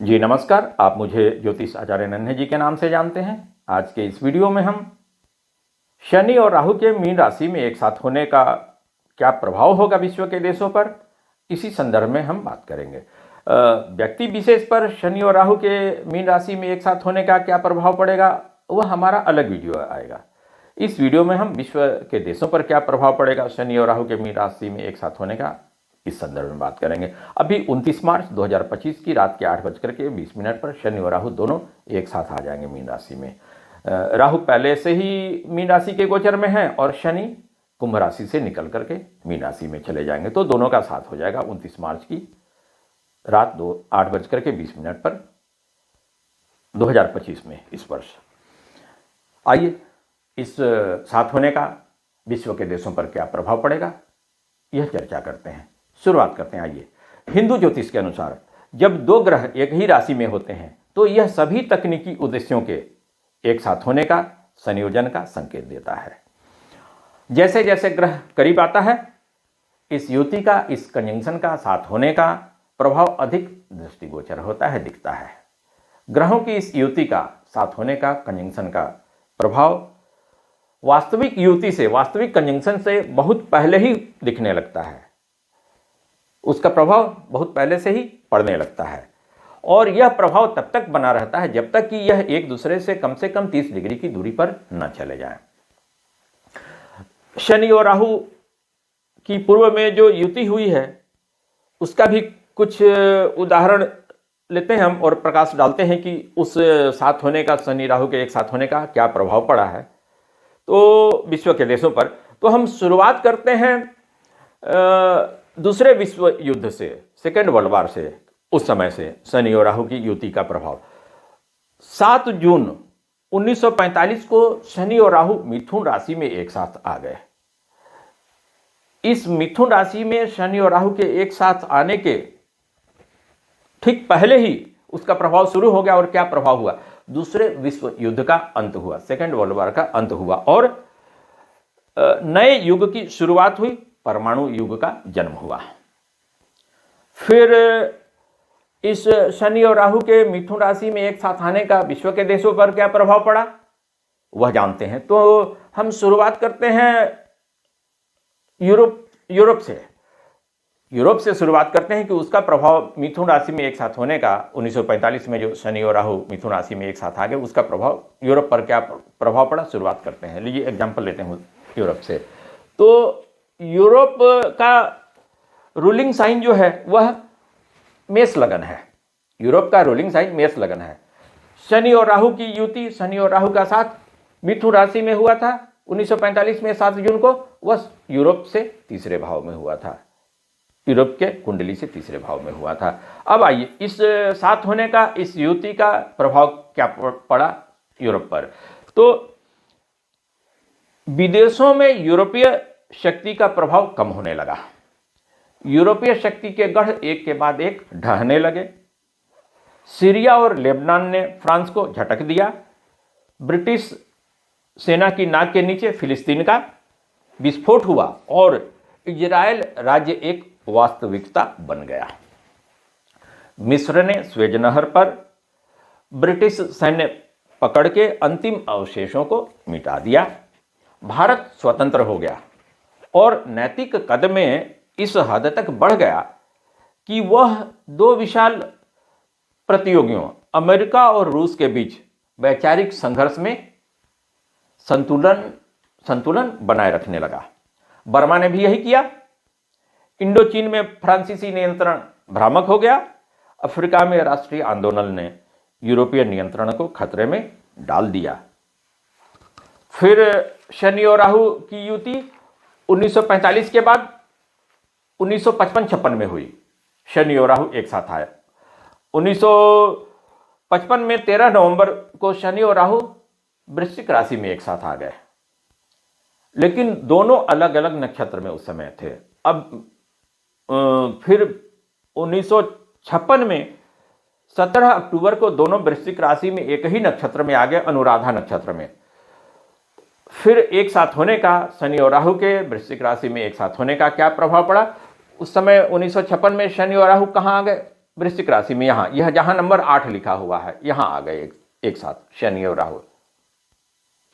जी नमस्कार। आप मुझे ज्योतिष आचार्य नन्हे जी के नाम से जानते हैं। आज के इस वीडियो में हम शनि और राहु के मीन राशि में एक साथ होने का क्या प्रभाव होगा विश्व के देशों पर, इसी संदर्भ में हम बात करेंगे। व्यक्ति विशेष पर शनि और राहु के मीन राशि में एक साथ होने का क्या प्रभाव पड़ेगा, वह हमारा अलग वीडियो आएगा। इस वीडियो में हम विश्व के देशों पर क्या प्रभाव पड़ेगा शनि और राहु के मीन राशि में एक साथ होने का, इस संदर्भ में बात करेंगे। अभी 29 मार्च 2025 की रात के 8:20 पर शनि और राहु दोनों एक साथ आ जाएंगे मीन राशि में। राहु पहले से ही मीन राशि के गोचर में है और शनि कुंभ राशि से निकल करके मीन राशि में चले जाएंगे, तो दोनों का साथ हो जाएगा 29 मार्च की रात 8:20 पर 2025 में इस वर्ष। आइए इस साथ होने का विश्व के देशों पर क्या प्रभाव पड़ेगा, यह चर्चा करते हैं। शुरुआत करते हैं। आइए, हिंदू ज्योतिष के अनुसार जब दो ग्रह एक ही राशि में होते हैं तो यह सभी तकनीकी उद्देश्यों के एक साथ होने का संयोजन का संकेत देता है। जैसे जैसे ग्रह करीब आता है, इस युति का, इस कंजंक्शन का साथ होने का प्रभाव अधिक दृष्टिगोचर होता है, दिखता है। ग्रहों की इस युति का साथ होने का, कंजंक्शन का प्रभाव वास्तविक युति से, वास्तविक कंजंक्शन से बहुत पहले ही दिखने लगता है। उसका प्रभाव बहुत पहले से ही पड़ने लगता है और यह प्रभाव तब तक बना रहता है जब तक कि यह एक दूसरे से कम 30 डिग्री की दूरी पर न चले जाएं। शनि और राहु की पूर्व में जो युति हुई है उसका भी कुछ उदाहरण लेते हैं हम और प्रकाश डालते हैं कि उस साथ होने का, शनि राहु के एक साथ होने का क्या प्रभाव पड़ा है तो विश्व के देशों पर। तो हम शुरुआत करते हैं दूसरे विश्व युद्ध से, सेकेंड वर्ल्ड वार से। उस समय से शनि और राहु की युति का प्रभाव 7 जून 1945 को शनि और राहु मिथुन राशि में एक साथ आ गए। इस मिथुन राशि में शनि और राहु के एक साथ आने के ठीक पहले ही उसका प्रभाव शुरू हो गया। और क्या प्रभाव हुआ? दूसरे विश्व युद्ध का अंत हुआ, सेकेंड वर्ल्ड वार का अंत हुआ और नए युग की शुरुआत हुई, परमाणु युग का जन्म हुआ। फिर इस शनि और राहु के मिथुन राशि में एक साथ आने का विश्व के देशों पर क्या प्रभाव पड़ा, वह जानते हैं। तो हम शुरुआत करते हैं यूरोप से शुरुआत करते हैं कि उसका प्रभाव मिथुन राशि में एक साथ होने का, 1945 में जो शनि और राहु मिथुन राशि में एक साथ आ गए, उसका प्रभाव यूरोप पर क्या प्रभाव पड़ा, शुरुआत करते हैं। लीजिए एग्जाम्पल लेते हैं यूरोप से। तो यूरोप का रूलिंग साइन जो है वह मेष लगन है। यूरोप का रूलिंग साइन मेष लगन है। शनि और राहु की युति, शनि और राहु का साथ मिथुन राशि में हुआ था 1945 में 7 जून को। वह यूरोप से तीसरे भाव में हुआ था, यूरोप के कुंडली से तीसरे भाव में हुआ था। अब आइए इस साथ होने का, इस युति का प्रभाव क्या पड़ा यूरोप पर। तो विदेशों में यूरोपीय शक्ति का प्रभाव कम होने लगा। यूरोपीय शक्ति के गढ़ एक के बाद एक ढहने लगे। सीरिया और लेबनान ने फ्रांस को झटक दिया। ब्रिटिश सेना की नाक के नीचे फिलिस्तीन का विस्फोट हुआ और इजराइल राज्य एक वास्तविकता बन गया। मिस्र ने स्वेज नहर पर ब्रिटिश सैन्य पकड़ के अंतिम अवशेषों को मिटा दिया। भारत स्वतंत्र हो गया और नैतिक कद में इस हद तक बढ़ गया कि वह दो विशाल प्रतियोगियों अमेरिका और रूस के बीच वैचारिक संघर्ष में संतुलन बनाए रखने लगा। बर्मा ने भी यही किया। इंडो चीन में फ्रांसीसी नियंत्रण भ्रामक हो गया। अफ्रीका में राष्ट्रीय आंदोलन ने यूरोपीय नियंत्रण को खतरे में डाल दिया। फिर शनि और राहु की युति 1945 के बाद 1955-56 में हुई। शनि और राहु एक साथ आए 1955 में 13 नवंबर को शनि और राहु वृश्चिक राशि में एक साथ आ गए, लेकिन दोनों अलग अलग नक्षत्र में उस समय थे। अब फिर 1956 में 17 अक्टूबर को दोनों वृश्चिक राशि में एक ही नक्षत्र में आ गए, अनुराधा नक्षत्र में। फिर एक साथ होने का, शनि और राहु के वृश्चिक राशि में एक साथ होने का क्या प्रभाव पड़ा? उस समय 1956 में शनि और राहु कहाँ आ गए? वृश्चिक राशि में यहां, यह जहां नंबर 8 लिखा हुआ है यहां आ गए एक साथ शनि और राहु।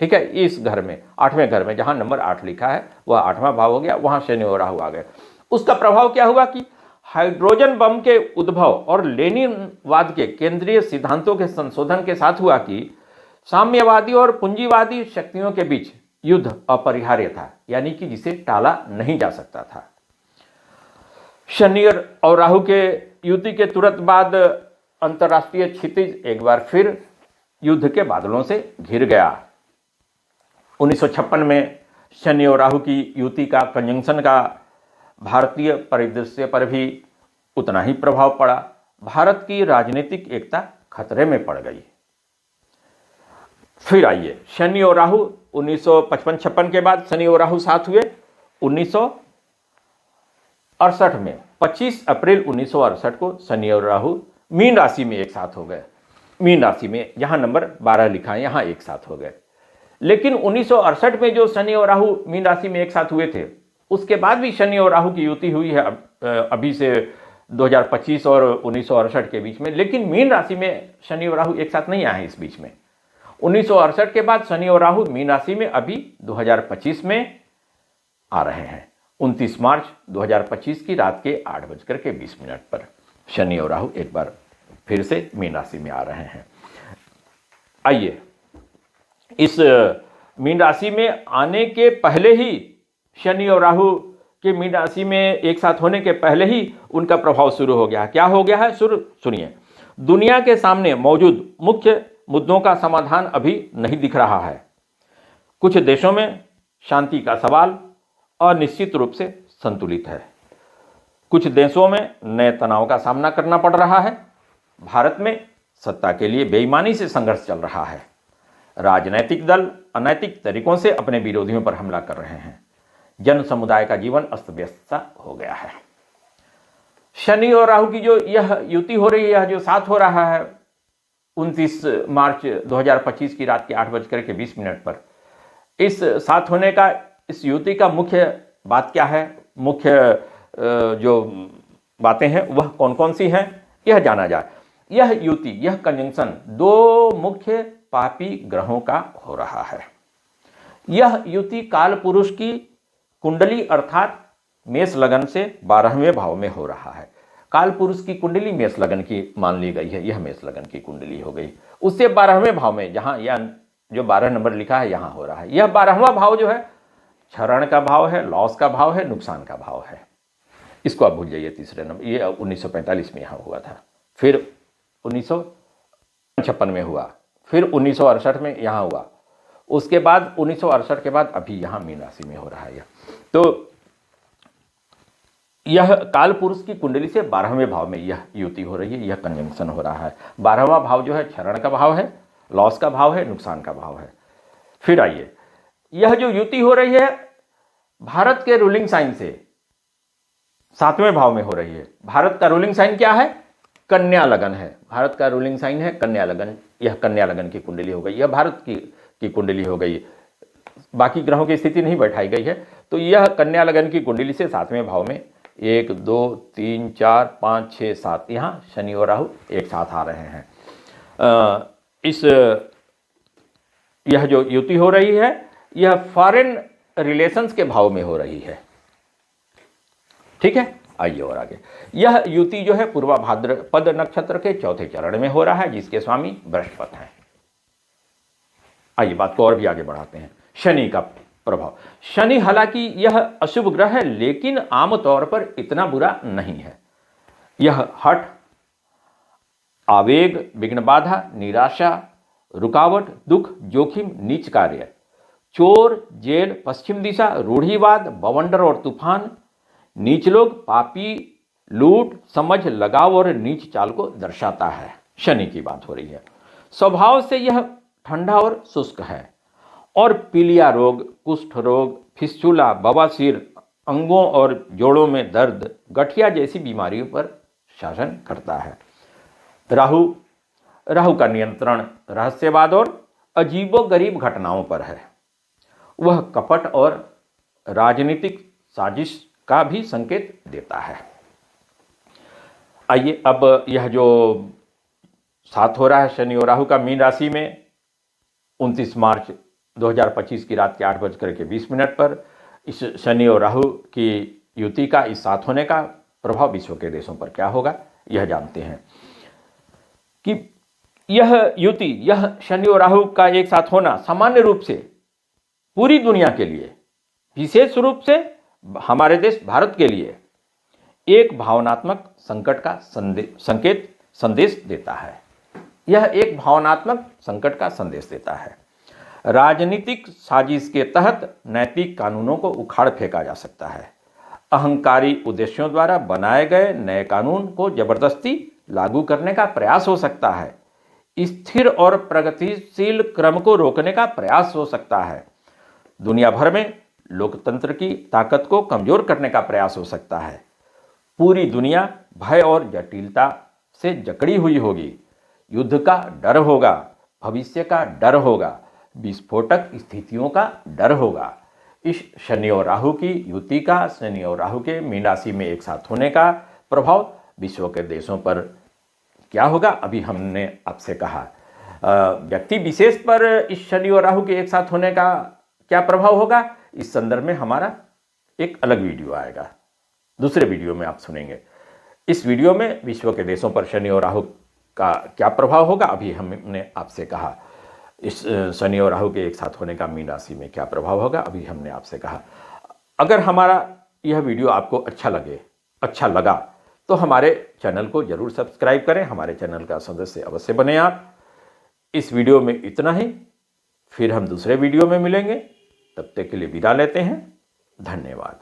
ठीक है, इस घर में 8वें घर में जहां नंबर 8 लिखा है वह 8वां भाव हो गया, वहां शनि और राहु आ गए। उसका प्रभाव क्या हुआ कि हाइड्रोजन बम के उद्भव और लेनिनवाद के केंद्रीय सिद्धांतों के संशोधन के साथ हुआ कि साम्यवादी और पूंजीवादी शक्तियों के बीच युद्ध अपरिहार्य था, यानी कि जिसे टाला नहीं जा सकता था। शनि और राहु के युति के तुरंत बाद अंतर्राष्ट्रीय क्षितिज एक बार फिर युद्ध के बादलों से घिर गया। 1956 में शनि और राहु की युति का कंजंक्शन का भारतीय परिदृश्य पर भी उतना ही प्रभाव पड़ा। भारत की राजनीतिक एकता खतरे में पड़ गई। फिर आइए, शनि और राहु 1955-56 के बाद शनि और राहु साथ हुए 1968 में। 25 अप्रैल 1968 को शनि और राहु मीन राशि में एक साथ हो गए। मीन राशि में जहां नंबर 12 लिखा है यहां एक साथ हो गए। लेकिन 1968 में जो शनि और राहु मीन राशि में एक साथ हुए थे, उसके बाद भी शनि और राहु की युति हुई है अभी से 2025 और 1968 के बीच में। लेकिन मीन राशि में शनि और राहु एक साथ नहीं आए इस बीच में। 1968 के बाद शनि और राहु मीन राशि में अभी 2025 में आ रहे हैं। 29 मार्च 2025 की रात के 8:20 पर शनि और राहु एक बार फिर से मीन राशि में आ रहे हैं। आइए, इस मीन राशि में आने के पहले ही, शनि और राहु के मीन राशि में एक साथ होने के पहले ही उनका प्रभाव शुरू हो गया। क्या हो गया है, सुनिए। दुनिया के सामने मौजूद मुख्य मुद्दों का समाधान अभी नहीं दिख रहा है। कुछ देशों में शांति का सवाल अनिश्चित रूप से संतुलित है। कुछ देशों में नए तनाव का सामना करना पड़ रहा है। भारत में सत्ता के लिए बेईमानी से संघर्ष चल रहा है। राजनैतिक दल अनैतिक तरीकों से अपने विरोधियों पर हमला कर रहे हैं। जन समुदाय का जीवन अस्त व्यस्त हो गया है। शनि और राहु की जो यह युति हो रही है, जो साथ हो रहा है 29 मार्च 2025 की रात के 8:20 पर, इस साथ होने का, इस युति का मुख्य बात क्या है, मुख्य जो बातें हैं वह कौन कौन सी हैं, यह जाना जाए। यह युति, यह कंजंक्शन दो मुख्य पापी ग्रहों का हो रहा है। यह युति काल पुरुष की कुंडली अर्थात मेष लगन से 12वें भाव में हो रहा है। काल पुरुष की कुंडली मेष लगन की मान ली गई है, यह मेष लगन की कुंडली हो गई। उससे 12वें भाव में, जहां यह जो 12 नंबर लिखा है यहां हो रहा है। यह 12वां भाव जो है क्षरण का भाव है, लॉस का भाव है, नुकसान का भाव है। इसको आप भूल जाइए। तीसरे नंबर, ये 1945 में यहां हुआ था, फिर 1956 में हुआ, फिर 1968 में यहां हुआ, उसके बाद 1968 के बाद अभी यहां मीन राशि में हो रहा है। तो यह काल पुरुष की कुंडली से 12वें भाव में यह युति हो रही है, यह कंजंक्शन हो रहा है। 12वां भाव जो है क्षरण का भाव है, लॉस का भाव है, नुकसान का भाव है। फिर आइए, यह जो युति हो रही है भारत के रूलिंग साइन से 7वें भाव में हो रही है। भारत का रूलिंग साइन क्या है, कन्या लगन है। भारत का रूलिंग साइन है कन्या लगन। यह कन्या लगन की कुंडली हो गई, यह भारत की कुंडली हो गई। बाकी ग्रहों की स्थिति नहीं बैठाई गई है। तो यह कन्या लगन की कुंडली से 7वें भाव में 1 2 3 4 5 6 7 यहाँ शनि और राहु एक साथ आ रहे हैं। यह जो युति हो रही है यह फॉरेन रिलेशंस के भाव में हो रही है। ठीक है, आइए और आगे। यह युति जो है पूर्वा भाद्रपद नक्षत्र के 4थे चरण में हो रहा है, जिसके स्वामी बृहस्पति हैं। आइए बात को और भी आगे बढ़ाते हैं। शनि का प्रभाव। शनि हालांकि यह अशुभ ग्रह है, लेकिन आमतौर पर इतना बुरा नहीं है। यह हठ, आवेग, विघ्न बाधा, निराशा, रुकावट, दुख, जोखिम, नीच कार्य, चोर, जेल, पश्चिम दिशा, रूढ़िवाद, बवंडर और तूफान, नीच लोग, पापी, लूट, समझ, लगाव और नीच चाल को दर्शाता है। शनि की बात हो रही है। स्वभाव से यह ठंडा और शुष्क है और पीलिया रोग, कुष्ठ रोग, फिस्चुला, बवासीर, अंगों और जोड़ों में दर्द, गठिया जैसी बीमारियों पर शासन करता है। राहु का नियंत्रण रहस्यवाद और अजीबोगरीब घटनाओं पर है। वह कपट और राजनीतिक साजिश का भी संकेत देता है। आइए अब यह जो साथ हो रहा है शनि और राहु का मीन राशि में 29 मार्च 2025 की रात के 8:20 पर इस शनि और राहु की युति का, इस साथ होने का प्रभाव विश्व के देशों पर क्या होगा, यह जानते हैं कि यह युति, यह शनि और राहु का एक साथ होना सामान्य रूप से पूरी दुनिया के लिए, विशेष रूप से हमारे देश भारत के लिए एक भावनात्मक संकट का संदेश देता है। यह एक भावनात्मक संकट का संदेश देता है। राजनीतिक साजिश के तहत नैतिक कानूनों को उखाड़ फेंका जा सकता है। अहंकारी उद्देश्यों द्वारा बनाए गए नए कानून को जबरदस्ती लागू करने का प्रयास हो सकता है। स्थिर और प्रगतिशील क्रम को रोकने का प्रयास हो सकता है। दुनिया भर में लोकतंत्र की ताकत को कमजोर करने का प्रयास हो सकता है। पूरी दुनिया भय और जटिलता से जकड़ी हुई होगी। युद्ध का डर होगा, भविष्य का डर होगा, विस्फोटक स्थितियों का डर होगा। इस शनि और राहु की युति का, शनि और राहु के मीन राशि में एक साथ होने का प्रभाव विश्व के देशों पर क्या होगा, अभी हमने आपसे कहा। व्यक्ति विशेष पर इस शनि और राहु के एक साथ होने का क्या प्रभाव होगा, इस संदर्भ में हमारा एक अलग वीडियो आएगा, दूसरे वीडियो में आप सुनेंगे। इस वीडियो में विश्व के देशों पर शनि और राहु का क्या प्रभाव होगा, अभी हमने आपसे कहा। इस शनि और राहु के एक साथ होने का मीन राशि में क्या प्रभाव होगा, अभी हमने आपसे कहा। अगर हमारा यह वीडियो आपको अच्छा लगा तो हमारे चैनल को जरूर सब्सक्राइब करें, हमारे चैनल का सदस्य अवश्य बने आप। इस वीडियो में इतना ही, फिर हम दूसरे वीडियो में मिलेंगे। तब तक के लिए विदा लेते हैं। धन्यवाद।